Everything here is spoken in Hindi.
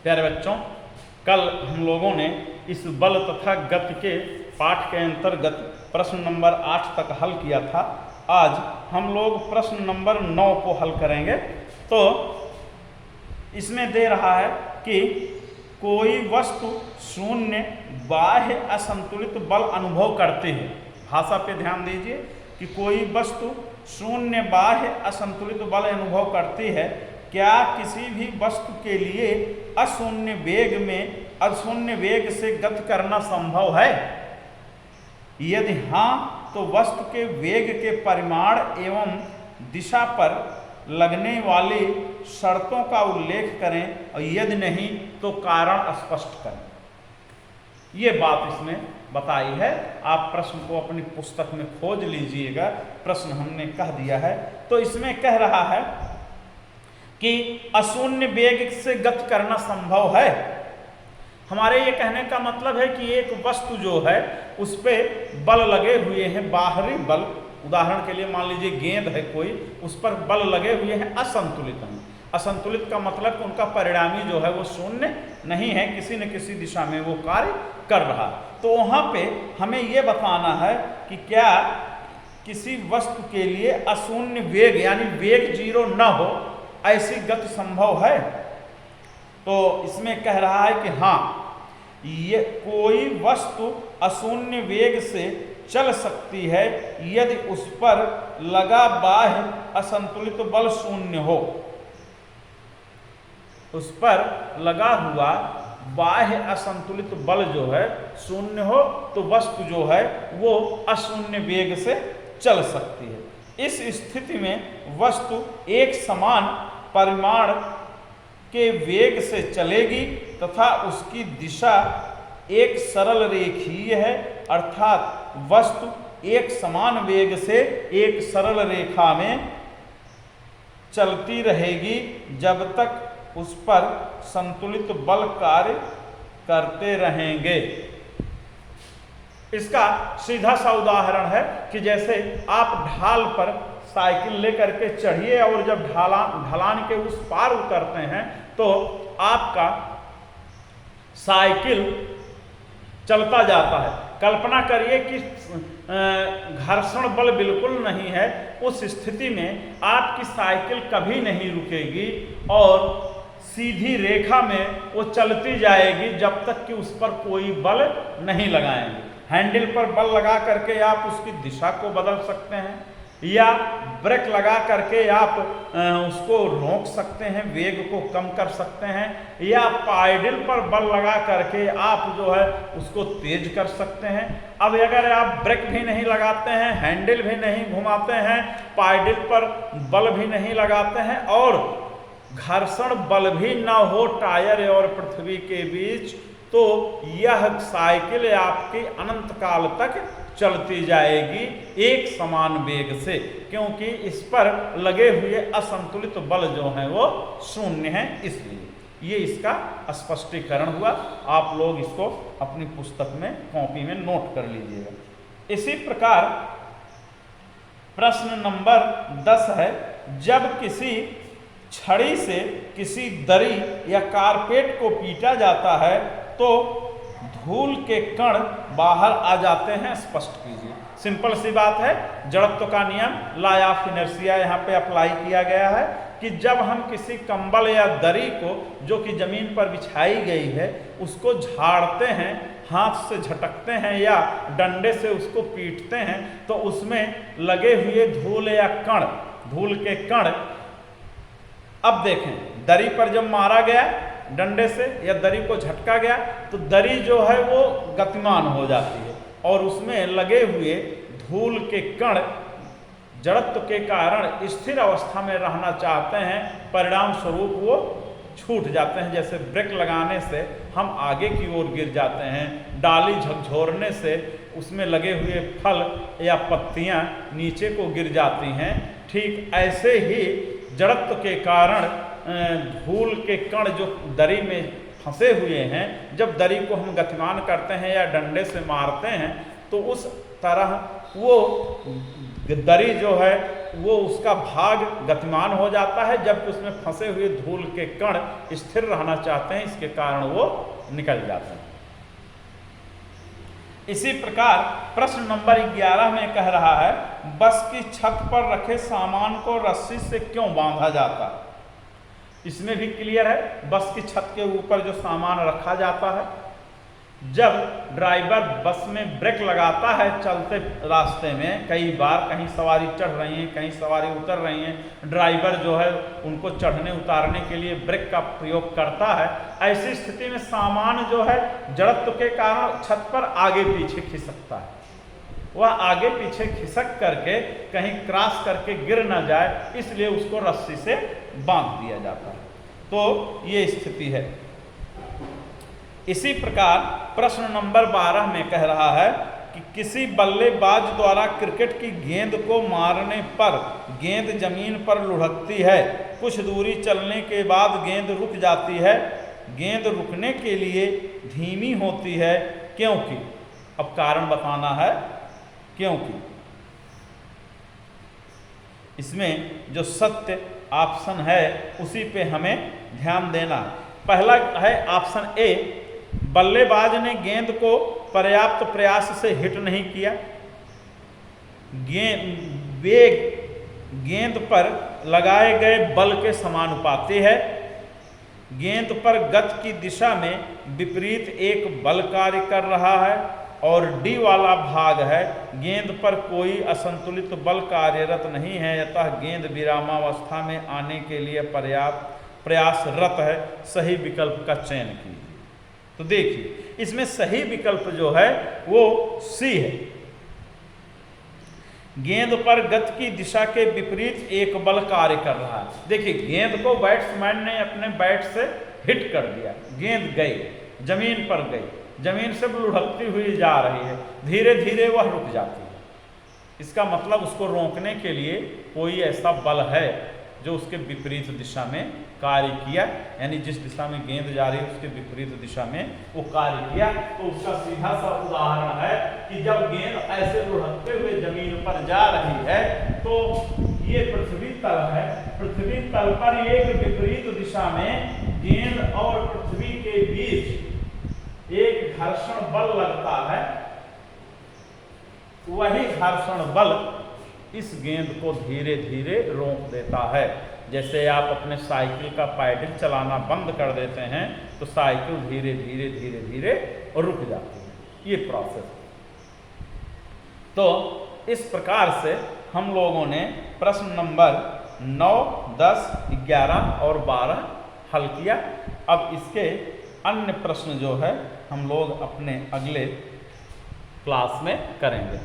प्यारे बच्चों, कल हम लोगों ने इस बल तथा गति के पाठ के अंतर्गत प्रश्न नंबर 8 तक हल किया था। आज हम लोग प्रश्न नंबर 9 को हल करेंगे। तो इसमें दे रहा है कि कोई वस्तु शून्य बाह्य असंतुलित बल अनुभव करती है। भाषा पे ध्यान दीजिए कि कोई वस्तु शून्य बाह्य असंतुलित बल अनुभव करती है। क्या किसी भी वस्तु के लिए अशून्य वेग से गति करना संभव है? यदि हाँ, तो वस्तु के वेग के परिमाण एवं दिशा पर लगने वाली शर्तों का उल्लेख करें, और यदि नहीं तो कारण स्पष्ट करें। ये बात इसमें बताई है। आप प्रश्न को अपनी पुस्तक में खोज लीजिएगा, प्रश्न हमने कह दिया है। तो इसमें कह रहा है कि अशून्य वेग से गति करना संभव है। हमारे ये कहने का मतलब है कि एक वस्तु जो है उस पर बल लगे हुए हैं, बाहरी बल। उदाहरण के लिए मान लीजिए गेंद है कोई, उस पर बल लगे हुए हैं असंतुलित हैं। असंतुलित का मतलब उनका परिणामी जो है वो शून्य नहीं है, किसी न किसी दिशा में वो कार्य कर रहा। तो वहाँ पे हमें ये बताना है कि क्या किसी वस्तु के लिए अशून्य वेग यानी वेग 0 न हो, ऐसी गति संभव है? तो इसमें कह रहा है कि हाँ, ये कोई वस्तु अशून्य वेग से चल सकती है यदि उस पर लगा बाह्य असंतुलित बल शून्य हो। उस पर लगा हुआ बाह्य असंतुलित बल जो है शून्य हो, तो वस्तु जो है वो अशून्य वेग से चल सकती है। इस स्थिति में वस्तु एक समान परिमाण के वेग से चलेगी तथा उसकी दिशा एक सरल रेखीय है, अर्थात वस्तु एक समान वेग से एक सरल रेखा में चलती रहेगी जब तक उस पर संतुलित बल कार्य करते रहेंगे। इसका सीधा सा उदाहरण है कि जैसे आप ढाल पर साइकिल लेकर के चढ़िए और जब ढलान के उस पार उतरते हैं तो आपका साइकिल चलता जाता है। कल्पना करिए कि घर्षण बल बिल्कुल नहीं है, उस स्थिति में आपकी साइकिल कभी नहीं रुकेगी और सीधी रेखा में वो चलती जाएगी जब तक कि उस पर कोई बल नहीं लगाएंगे। हैंडल पर बल लगा करके आप उसकी दिशा को बदल सकते हैं, या ब्रेक लगा करके आप उसको रोक सकते हैं, वेग को कम कर सकते हैं, या पाइडल पर बल लगा करके आप जो है उसको तेज कर सकते हैं। अब अगर आप ब्रेक भी नहीं लगाते हैं, हैंडल भी नहीं घुमाते हैं, पाइडल पर बल भी नहीं लगाते हैं और घर्षण बल भी ना हो टायर और पृथ्वी के बीच, तो यह साइकिल आपके अनंत काल तक चलती जाएगी एक समान वेग से, क्योंकि इस पर लगे हुए असंतुलित बल जो हैं वो शून्य हैं। इसलिए ये इसका स्पष्टीकरण हुआ। आप लोग इसको अपनी पुस्तक में कॉपी में नोट कर लीजिएगा। इसी प्रकार प्रश्न नंबर 10 है, जब किसी छड़ी से किसी दरी या कारपेट को पीटा जाता है तो धूल के कण बाहर आ जाते हैं, स्पष्ट कीजिए। सिंपल सी बात है, जड़त्व का नियम लॉ ऑफ इनर्शिया यहाँ पे अप्लाई किया गया है कि जब हम किसी कंबल या दरी को जो कि जमीन पर बिछाई गई है उसको झाड़ते हैं, हाथ से झटकते हैं या डंडे से उसको पीटते हैं, तो उसमें लगे हुए धूल के कण, अब देखें दरी पर जब मारा गया डंडे से या दरी को झटका गया तो दरी जो है वो गतिमान हो जाती है और उसमें लगे हुए धूल के कण जड़त्व के कारण स्थिर अवस्था में रहना चाहते हैं, परिणाम स्वरूप वो छूट जाते हैं। जैसे ब्रेक लगाने से हम आगे की ओर गिर जाते हैं, डाली झकझोरने से उसमें लगे हुए फल या पत्तियां नीचे को गिर जाती हैं। ठीक ऐसे ही जड़त्व के कारण धूल के कण जो दरी में फंसे हुए हैं, जब दरी को हम गतिमान करते हैं या डंडे से मारते हैं तो उस तरह वो दरी जो है वो उसका भाग गतिमान हो जाता है, जबकि उसमें फंसे हुए धूल के कण स्थिर रहना चाहते हैं, इसके कारण वो निकल जाते हैं। इसी प्रकार प्रश्न नंबर 11 में कह रहा है, बस की छत पर रखे सामान को रस्सी से क्यों बांधा जाता है? इसमें भी क्लियर है, बस की छत के ऊपर जो सामान रखा जाता है, जब ड्राइवर बस में ब्रेक लगाता है चलते रास्ते में, कई बार कहीं सवारी चढ़ रही है, कहीं सवारी उतर रही है, ड्राइवर जो है उनको चढ़ने उतारने के लिए ब्रेक का प्रयोग करता है। ऐसी स्थिति में सामान जो है जड़त्व के कारण छत पर आगे पीछे खिसकता है, वह आगे पीछे खिसक करके कहीं क्रॉस करके गिर न जाए, इसलिए उसको रस्सी से बांध दिया जाता है। तो ये स्थिति है। इसी प्रकार प्रश्न नंबर 12 में कह रहा है कि किसी बल्लेबाज द्वारा क्रिकेट की गेंद को मारने पर गेंद जमीन पर लुढ़कती है, कुछ दूरी चलने के बाद गेंद रुक जाती है, गेंद रुकने के लिए धीमी होती है क्योंकि? अब कारण बताना है क्योंकि। इसमें जो सत्य ऑप्शन है उसी पे हमें ध्यान देना है। पहला है ऑप्शन ए, बल्लेबाज ने गेंद को पर्याप्त प्रयास से हिट नहीं किया, वेग गेंद पर लगाए गए बल के समानुपाती है, गेंद पर गति की दिशा में विपरीत एक बल कार्य कर रहा है, और डी वाला भाग है, गेंद पर कोई असंतुलित बल कार्यरत नहीं है, अतः गेंद विरामावस्था में आने के लिए पर्याप्त प्रयासरत है। सही विकल्प का चयन कीजिए। तो देखिए इसमें सही विकल्प जो है वो सी है, गेंद पर गति की दिशा के विपरीत एक बल कार्य कर रहा है। देखिए गेंद को बैट्समैन ने अपने बैट से हिट कर दिया, गेंद गई, जमीन पर गई, जमीन से लुढ़कती हुई जा रही है, धीरे धीरे वह रुक जाती है। इसका मतलब उसको रोकने के लिए कोई ऐसा बल है जो उसके विपरीत दिशा में कार्य किया, यानी जिस दिशा में गेंद जा रही है उसके विपरीत दिशा में वो कार्य किया। तो उसका सीधा सा उदाहरण है कि जब गेंद ऐसे लुढ़कते हुए जमीन पर जा रही है तो ये पृथ्वी तल है, पृथ्वी तल पर एक विपरीत दिशा में गेंद और पृथ्वी के बीच एक घर्षण बल लगता है, वही घर्षण बल इस गेंद को धीरे धीरे रोक देता है। जैसे आप अपने साइकिल का पैडल चलाना बंद कर देते हैं तो साइकिल धीरे धीरे धीरे धीरे रुक जाती है, ये प्रोसेस। तो इस प्रकार से हम लोगों ने प्रश्न नंबर 9, 10, 11 और 12 हल किया। अब इसके अन्य प्रश्न जो है हम लोग अपने अगले क्लास में करेंगे।